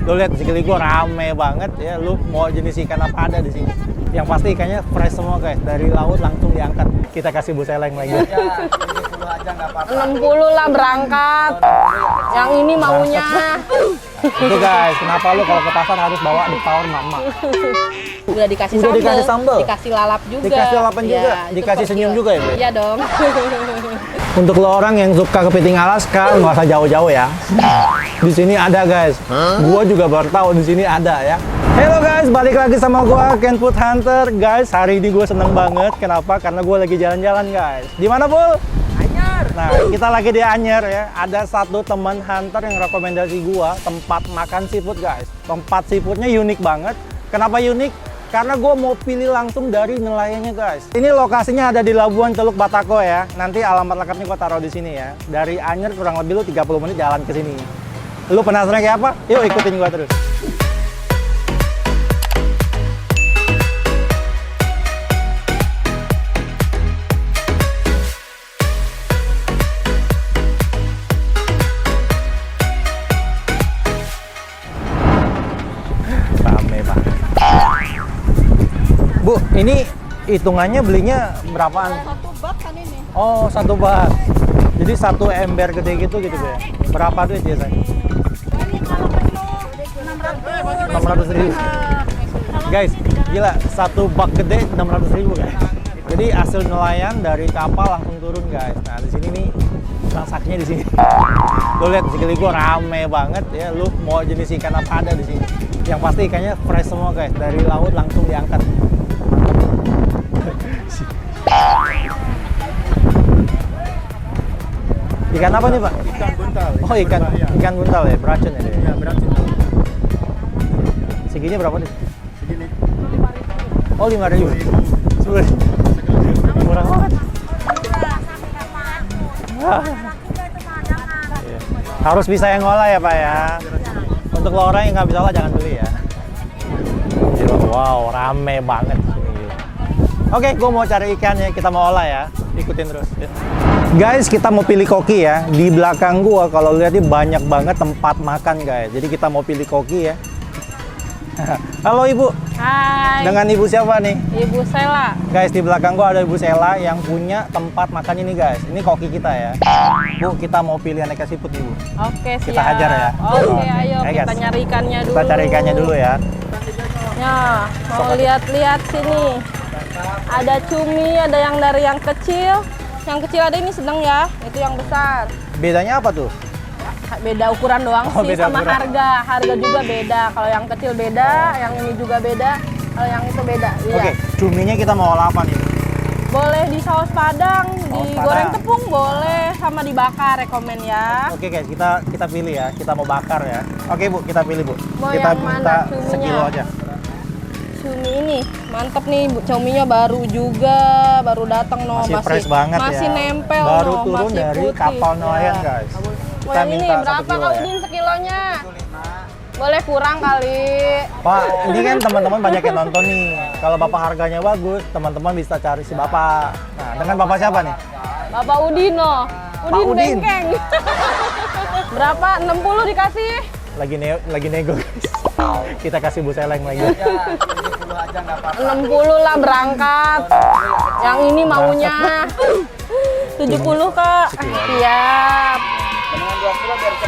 Lo lihat di sekeliling gua rame banget ya. Lu mau jenis ikan apa ada di sini? Yang pasti ikannya fresh semua guys, dari laut langsung diangkat. Kita kasih Bu Seleng lagi. 60 lah berangkat. Yang ini maunya. Itu guys, kenapa lu kalau ke pasar harus bawa di power mama? Udah dikasih Udah sambal, dikasih sambal? dikasih lalap juga. Dikasih lalapan juga? Ya, itu Dikasih per senyum kilo. juga ya, Bu? Iya dong. Untuk lo orang yang suka kepiting Alaska, nggak usah jauh-jauh ya. Di sini ada guys. Gua juga baru tahu di sini ada ya. Halo guys, balik lagi sama gua Ken Food Hunter. Guys, hari ini gue seneng banget. Kenapa? Karena gue lagi jalan-jalan guys. Di mana, Pul? Anyer. Nah, kita lagi di Anyer ya. Ada satu teman hunter yang rekomendasi gua tempat makan seafood guys. Tempat seafoodnya unik banget. Kenapa unik? Karena gue mau pilih langsung dari nelayannya guys. Ini lokasinya ada di Labuan Teluk Batako ya. Nanti alamat lengkapnya gue taruh di sini ya. Dari Anyer kurang lebih lu 30 menit jalan ke sini. Lu penasaran kayak apa? Yuk ikutin gue terus. Rame banget. Bu, ini hitungannya belinya berapaan? Satu bak kan ini. Oh, satu bak. Jadi satu ember gede gitu Bu ya? Berapa duit biasanya? Ini kalau penuh 600.000. Guys, gila, satu bak gede 600.000 guys. Jadi hasil nelayan dari kapal langsung turun guys. Nah di sini nih transaksinya di sini. Lo lihat di sekeliling gua rame banget ya. Lu mau jenis ikan apa ada di sini? Yang pasti ikannya fresh semua guys, dari laut langsung diangkat. Ikan apa nih Pak? Ikan buntal. Oh ikan buntal ya, beracun ya dia. Ya, beracun. Seginya berapa nih? Segini. Oh 5.000. 10.000. Murah banget. Iya. Harus bisa yang ngolah ya Pak ya. Untuk lo orang yang nggak bisa olah jangan beli ya. Gila, wow, rame banget sini. Oke, gue mau cari ikan ya, kita mau olah ya. Ikutin terus. Ya. Guys, kita mau pilih koki ya. Di belakang gua kalau lihat ini banyak banget tempat makan guys. Jadi kita mau pilih koki ya. Halo Ibu. Hai. Dengan Ibu siapa nih? Ibu Sela. Guys, di belakang gua ada Ibu Sela yang punya tempat makan ini guys. Ini koki kita ya. Bu, kita mau pilih aneka seafood nih Bu. Oke, siap. Kita hajar ya. Oke, ayo Ayo, kita guys. nyari ikannya dulu. Kita cari ikannya dulu ya. Ya, mau lihat-lihat sini. Ada cumi, ada yang dari yang kecil. Yang kecil ada ini sedang ya, itu yang besar. Bedanya apa tuh? Beda ukuran doang Oh, sih beda sama ukuran. harga juga beda. Kalau yang kecil beda, yang ini juga beda. Kalau yang itu beda. Iya. Oke, cuminya kita mau olah apa nih? Boleh di saus padang, Saus digoreng padang. tepung boleh, sama dibakar rekomen ya. Oke guys, kita pilih ya. Kita mau bakar ya. Oke Bu, kita pilih Bu. Mau Kita yang minta mana cuminya? sekilo aja. Cumi ini mantep nih, cuminya baru juga, baru datang no, Masih fresh banget masih ya. nempel Baru no, turun masih dari putih. kapal nelayan Ya. guys. Mau Kita yang ini minta 1 berapa kilo Kak ya. Udin sekilonya? Boleh kurang kali. Pak, ini kan teman-teman banyak yang nonton nih. Kalau Bapak harganya bagus, teman-teman bisa cari si Bapak. Nah, dengan Bapak siapa nih? Bapak Udin no. Udin Udin. Bengkeng. Berapa? 60 dikasih? Lagi nego guys. Kita kasih Bu Seleng lagi. 60 lah berangkat. Yang ini maunya 70 Kak. Siap.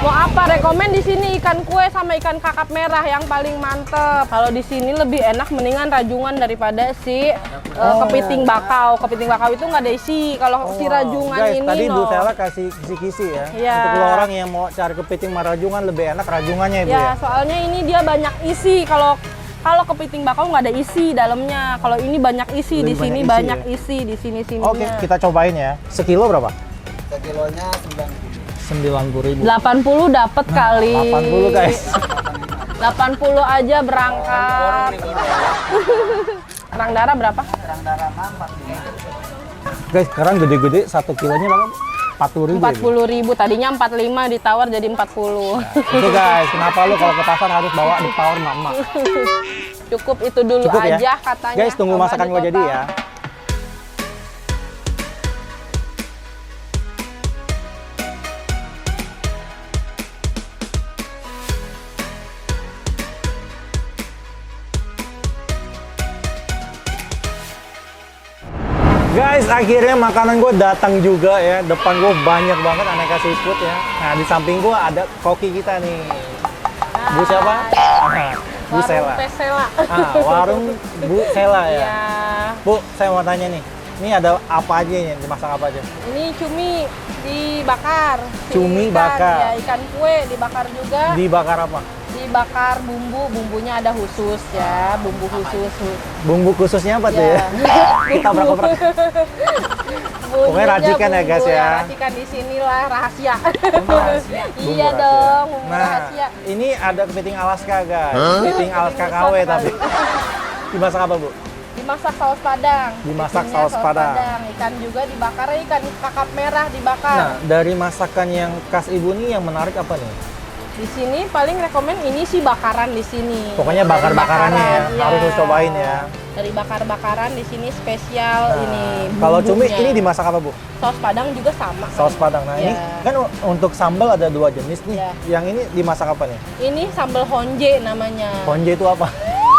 Mau apa? Rekomen di sini ikan kue sama ikan kakap merah yang paling mantep. Kalau di sini lebih enak mendingan rajungan daripada si kepiting bakau. Kepiting bakau itu nggak ada isi. Kalau si rajungan Guys, ini tadi Bu no. Sela kasih kisi-kisi ya. Iya. Untuk lo orang yang mau cari kepiting sama rajungan lebih enak rajungannya ya Bu ya. Ya, soalnya ini dia banyak isi. Kalau kepiting bakau nggak ada isi dalamnya. Kalau ini banyak isi, Lebih di sini banyak banyak isi, di sini sininya. Oke, kita cobain ya. Sekilo berapa? Sekilonya 90.000. 80 dapat kali. 80 guys. 80 aja berangkat. Kerang darah berapa? terang darah 4 Guys, sekarang gede-gede 1 kilonya berapa? 40.000. 40.000. Tadinya 45 ditawar jadi 40. Itu guys, kenapa lu kalau ke pasar harus bawa di power mama? Cukup itu dulu Cukup ya? aja katanya. Guys, tunggu Coba masakan di gua jadi total. ya. Guys, akhirnya makanan gue datang juga ya. Depan gue banyak banget aneka seafood ya. Nah, di samping gue ada koki kita nih. Bu siapa? Bu Sela. Warung Teh Sela. Warung Bu Sela ya. Iya. Bu, saya mau tanya nih. Ini ada apa aja nih? Dimasak apa aja? Ini cumi dibakar. Cumi Ikan, bakar. Ya, ikan kue dibakar juga. Dibakar apa? Dibakar bumbunya ada khusus ya, bumbu khusus. Bumbu khususnya apa tuh ya? Kita berapa? Pokoknya racikan ya, guys, ya. Racikan di sinilah rahasia. Rahasia. Iya Bumbu dong, rahasia. bumbu Nah, rahasia. ini ada kepiting Alaska, guys. Kepiting Alaska KW tapi. Dimasak apa, Bu? Dimasak saus padang. Dimasak Bikinnya saus padang. Ikan juga dibakar, ikan kakap merah dibakar. Nah, dari masakan yang khas Ibu nih yang menarik apa nih? Di sini paling rekomen ini sih bakaran di sini. Pokoknya Dari bakar-bakarannya ya, bakaran, iya. harus cobain ya. Dari bakar-bakaran di sini spesial ini. Kalau cumi bumbunya. ini dimasak apa, Bu? Saus padang juga sama. Saus padang. Nah, ini Iya. kan untuk sambal ada 2 jenis nih. Iya. Yang ini dimasak apa nih? Ini sambal honje namanya. Honje itu apa?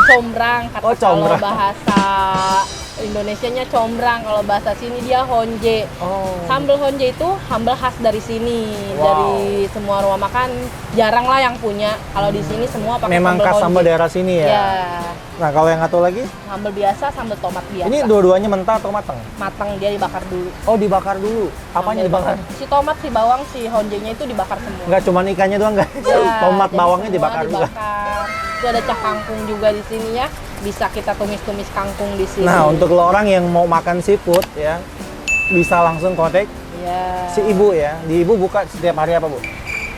Combrang kata Oh, combrang. kalau bahasa Indonesianya combrang, kalau bahasa sini dia honje. Oh. Sambal honje itu sambal khas dari sini, Wow. dari semua rumah makan jarang lah yang punya. Kalau di sini semua pakai Memang sambal khas honje. sambal daerah sini ya. Ya, Nah, kalau yang satu lagi, sambal biasa, sambal tomat biasa. ini dua-duanya mentah atau matang? Matang dia dibakar dulu. Oh, dibakar dulu. Apanya Sambil dibakar? Si tomat, si bawang, si honjenya itu dibakar semua. Enggak cuma ikannya doang, guys. Ya, Tomat jadi bawangnya semua dibakar juga. Itu ada cah kangkung juga di sini ya. Bisa kita tumis-tumis kangkung di sini. Nah, untuk lo orang yang mau makan seafood ya, bisa langsung kontak ya. si Ibu ya. Di Ibu buka setiap hari apa, Bu?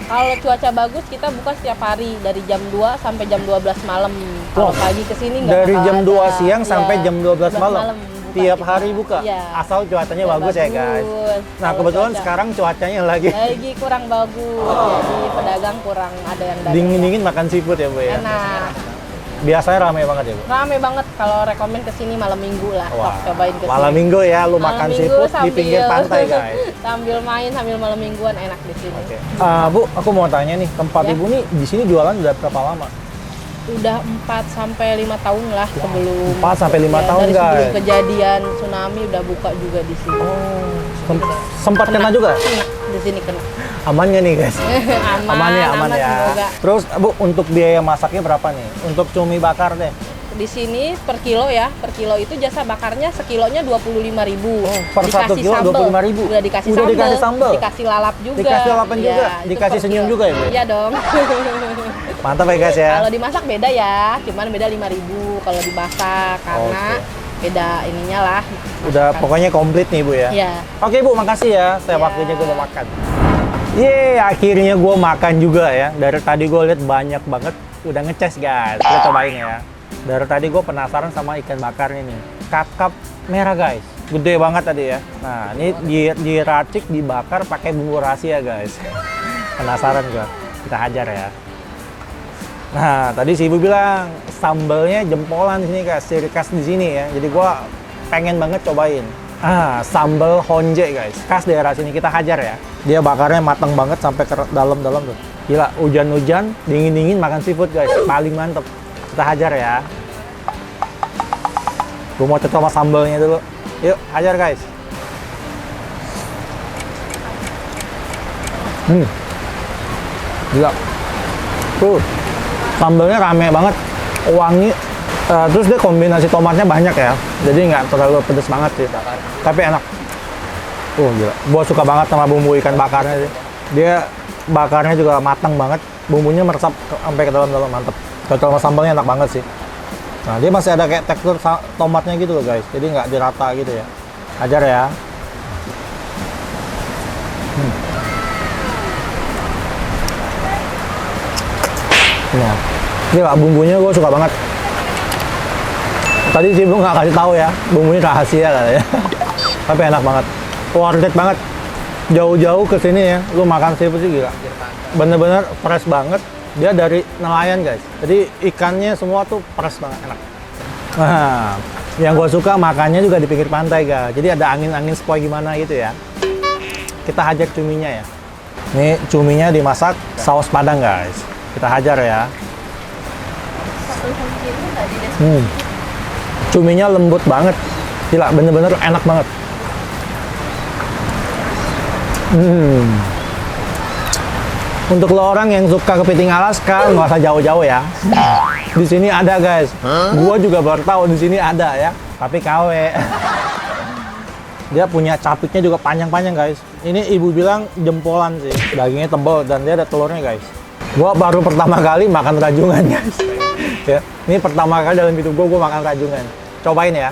Kalau cuaca bagus kita buka setiap hari dari jam 2 sampai jam 12 malam. Kalau Wah, pagi ke sini nggak Dari bakal jam ada. 2 siang sampai Iya, jam 12 malam. buka Tiap kita. hari buka. Iya. Asal cuacanya Ya, bagus ya, guys. Nah, Kalau kebetulan cuaca sekarang cuacanya lagi lagi kurang bagus. Jadi pedagang kurang ada yang dagang. dingin-dingin makan seafood ya, Bu ya. Enak. Biasanya ramai banget ya, Bu. Rame banget kalau rekomen ke sini malam Minggu lah. Wah, Sok cobain ke sini. malam minggu ya lu Malam makan Minggu seafood di pinggir pantai, guys. sambil main sambil malam mingguan enak di sini. Oke. Bu, aku mau tanya nih, tempat Ya. Ibu nih di sini jualan udah berapa lama? Udah 4 sampai 5 tahun lah sebelum 4 sampai 5 tahun, dari sebelum guys. kejadian tsunami udah buka juga di sini. Sempat kena juga? Kena, di sini kena. Aman nggak nih, guys? aman, Aman ya. semoga. Terus, Bu, untuk biaya masaknya berapa nih? Untuk cumi bakar deh. Di sini per kilo ya, per kilo itu jasa bakarnya sekilonya 25.000. Per 1 kilo 25.000? Udah dikasih Udah sambel. dikasih sambel? Dikasih lalap juga. Dikasih lalapan Iya, juga? itu Dikasih per senyum kilo. juga ya, Bu? Iya dong. Mantap ya, guys ya. Kalau dimasak beda ya, cuman beda 5.000 kalau dimasak karena beda ininya lah. Udah pokoknya komplit nih, Bu ya. Iya. Oke, Bu, makasih ya. Saya Iya. waktunya gue mau makan. Yeay, akhirnya gue makan juga ya. Dari tadi gue lihat banyak banget. Udah ngeces, guys. Kita cobain ya. Dari tadi gue penasaran sama ikan bakarnya nih. Kakap merah, guys. Gede banget tadi ya. Nah, ini diracik, dibakar pakai bumbu rahasia, guys. Penasaran gue. Kita hajar ya. Nah, tadi si Ibu bilang sambalnya jempolan di sini, guys. Ciri khas di sini ya. Jadi gue pengen banget cobain. Sambal honje, guys. Khas daerah sini. Kita hajar ya. Dia bakarnya matang banget sampai ke dalam-dalam tuh. Gila, hujan-hujan, dingin-dingin makan seafood, guys. Paling mantep. Kita hajar ya. Gue mau coba sama sambalnya dulu. Yuk, hajar, guys. Gila. Sambalnya rame banget, wangi. Terus dia kombinasi tomatnya banyak ya. Jadi nggak terlalu pedes banget sih. Tapi enak. Gila. Gue suka banget sama bumbu ikan bakarnya sih. Dia bakarnya juga matang banget. Bumbunya meresap sampai ke dalam-dalam, mantep. Cocok sama sambalnya enak banget sih. Nah, dia masih ada kayak tekstur tomatnya gitu loh, guys. Jadi nggak dirata gitu ya. Hajar ya. Nah, gila, bumbunya gue suka banget. Tadi sih nggak kasih tahu ya, bumbunya rahasia katanya. Tapi enak banget, worth it banget. Jauh-jauh ke sini ya, lu makan seafood sih gila. Bener-bener fresh banget. Dia dari nelayan, guys. Jadi ikannya semua tuh fresh banget, enak. Nah, yang gue suka makannya juga di pinggir pantai, guys. Jadi ada angin-angin sepoi gimana gitu ya. Kita hajar cuminya ya. Ini cuminya dimasak saus padang, guys. Kita hajar ya. Cuminya lembut banget. Gila, bener-bener enak banget. Untuk lo orang yang suka kepiting Alaska, nggak usah jauh-jauh ya. Di sini ada guys. Gua juga baru tahu di sini ada ya. Tapi KW. Dia punya capitnya juga panjang-panjang guys. Ini ibu bilang jempolan sih. Dagingnya tebal dan dia ada telurnya guys. Gua baru pertama kali makan rajungan guys. Ya, ini pertama kali dalam hidup gua makan rajungan. Cobain ya.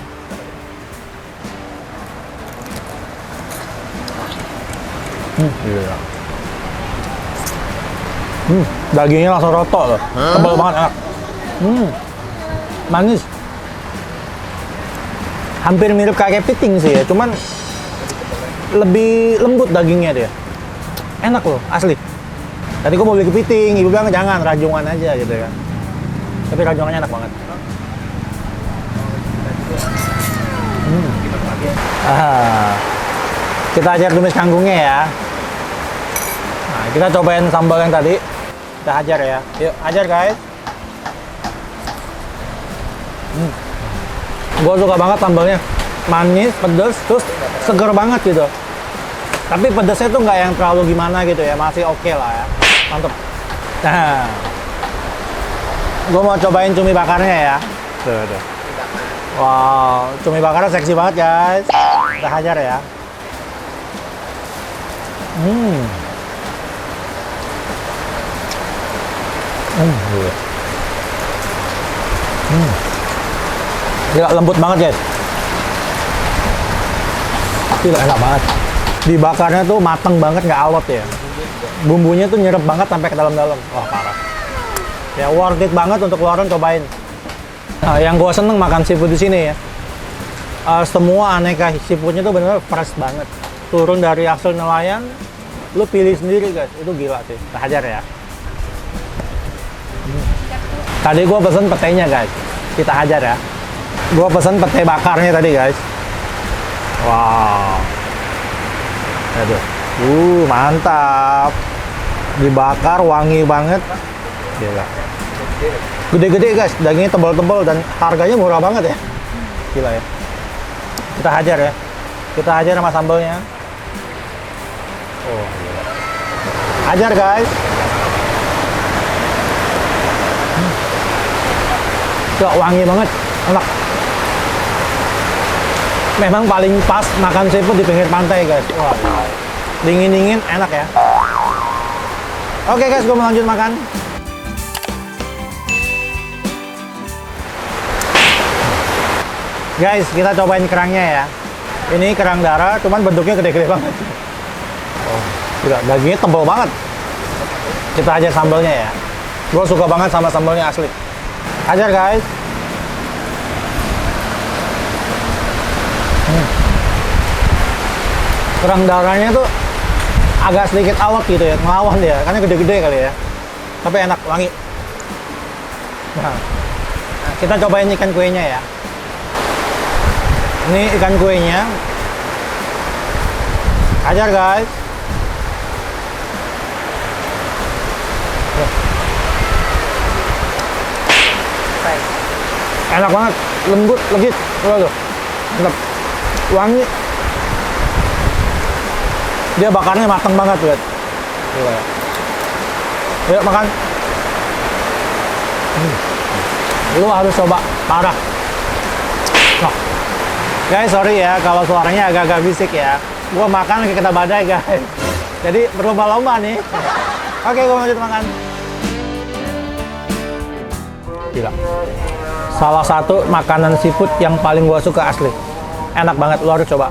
Gila. Dagingnya langsung roto loh. Tebal banget, enak. Manis. Hampir mirip kayak kepiting sih ya, cuman lebih lembut dagingnya dia. Enak loh, asli. Tadi gua mau beli kepiting, ibu bilang jangan, rajungan aja gitu ya. Tapi rajungannya enak banget. Kita ajar tumis kanggungnya ya. Nah, kita cobain sambal yang tadi. Kita hajar ya. Yuk, hajar guys. Gue suka banget sambalnya. Manis, pedas, terus seger banget gitu. Tapi pedasnya tuh nggak yang terlalu gimana gitu ya. Masih oke lah ya. Mantep. Nah, gue mau cobain cumi bakarnya ya. Tuh. Wow, cumi bakarnya seksi banget guys. Kita hajar ya. Gila, lembut banget guys. Gila, enak banget. Dibakarnya tuh mateng banget, nggak alot ya. Bumbunya tuh nyerep banget sampai ke dalam-dalam. Wah, parah. Ya, worth it banget untuk lo orang cobain. Nah, yang gue seneng makan seafood di sini ya. Semua aneka seafoodnya tuh bener-bener fresh banget. Turun dari hasil nelayan, lu pilih sendiri guys. Itu gila sih. Kita hajar ya. Tadi gue pesen petenya guys. Kita hajar ya. Gue pesen pete bakarnya tadi guys. Wow. Aduh. Mantap. Dibakar wangi banget. Gila. Gede-gede guys, dagingnya tebal-tebal dan harganya murah banget ya. Gila ya. Kita hajar ya. Kita hajar sama sambalnya. Oh, gila. Hajar guys. Gila, wangi banget, enak. Memang paling pas makan seafood di pinggir pantai guys. Wah, dingin-dingin, enak ya. Oke guys, gue mau lanjut makan. Guys, kita cobain kerangnya ya. Ini kerang darah, cuman bentuknya gede-gede banget. Oh, gila, dagingnya tebal banget. Kita aja sambalnya ya. Gue suka banget sama sambalnya asli. Hajar guys. Kerang darahnya tuh agak sedikit alot gitu ya, ngelawan dia, karena gede-gede kali ya. Tapi enak, wangi. Nah, kita cobain ikan kuenya ya. Ini ikan kuenya. Hajar guys. Enak banget, lembut, legit. Tuh. Mantap. Wangi. Dia bakarnya matang banget, lihat. Yuk makan. Lu harus coba, parah. Nah. Guys, sorry ya kalau suaranya agak-agak bisik ya. Gua makan lagi kena badai guys. Jadi berlomba-lomba nih. Oke, gua lanjut makan. Gila. Salah satu makanan seafood yang paling gua suka asli. Enak banget, lo harus coba.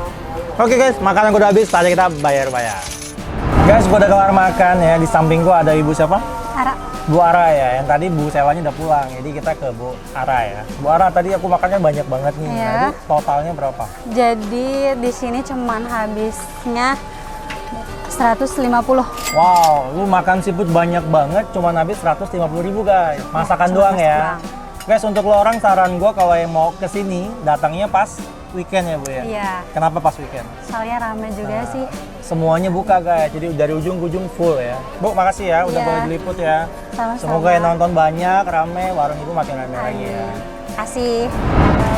Oke guys, makanan gua udah habis, saatnya kita bayar-bayar. Guys, gua udah kelar makan ya. Di samping gua ada ibu siapa? Ara. Bu Ara ya, yang tadi Bu Selanya udah pulang, jadi kita ke Bu Ara ya. Bu Ara, tadi aku makannya banyak banget nih. Iya. Tadi totalnya berapa? Jadi di sini cuman habisnya 150. Wow, lu makan seafood banyak banget, cuman habis 150.000 guys. Masakan cuma doang masak ya. doang. Guys, untuk lo orang saran gua kalau yang mau kesini, datangnya pas weekend ya Bu ya. Iya. Kenapa pas weekend? Soalnya rame juga sih. Semuanya buka guys, jadi dari ujung ke ujung full ya. Bu, makasih ya udah Iya. boleh diliput ya. Sama-sama. Semoga yang nonton banyak, rame, warung ibu makin rame lagi ya. Kasih.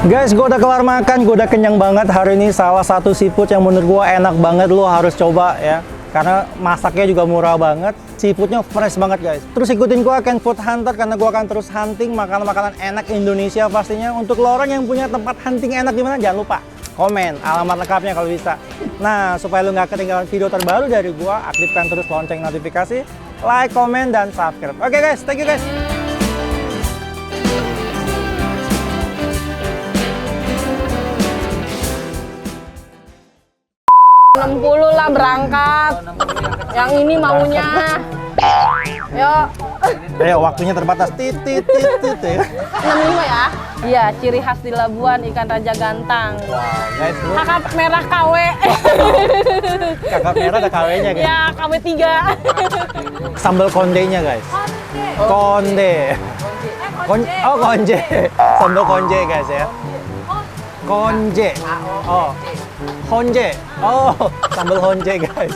Guys, gue udah kelar makan, gue udah kenyang banget. Hari ini salah satu seafood yang menurut gue enak banget, lo harus coba ya. karena masaknya juga murah banget, seafoodnya fresh banget guys. Terus ikutin gua Ken Food Hunter karena gua akan terus hunting makanan-makanan enak Indonesia pastinya. Untuk lo orang yang punya tempat hunting enak di mana, jangan lupa komen alamat lengkapnya kalau bisa. Nah, supaya lu nggak ketinggalan video terbaru dari gua, aktifkan terus lonceng notifikasi, like, komen, dan subscribe. Oke guys, thank you guys. Rp 60 lah berangkat. Yang ini maunya. Yuk. Ayo, waktunya terbatas. Titit. 65 ya? Iya, ciri khas di Labuan ikan raja gantang. Guys, lu Kakap merah KW. kakap merah ada KW-nya guys. Ya, KW 3. Sambal kondenya guys. Konde. Oh, konje. Sambal konje guys ya. Konje. Oh. Honje. Oh, sambal honje guys.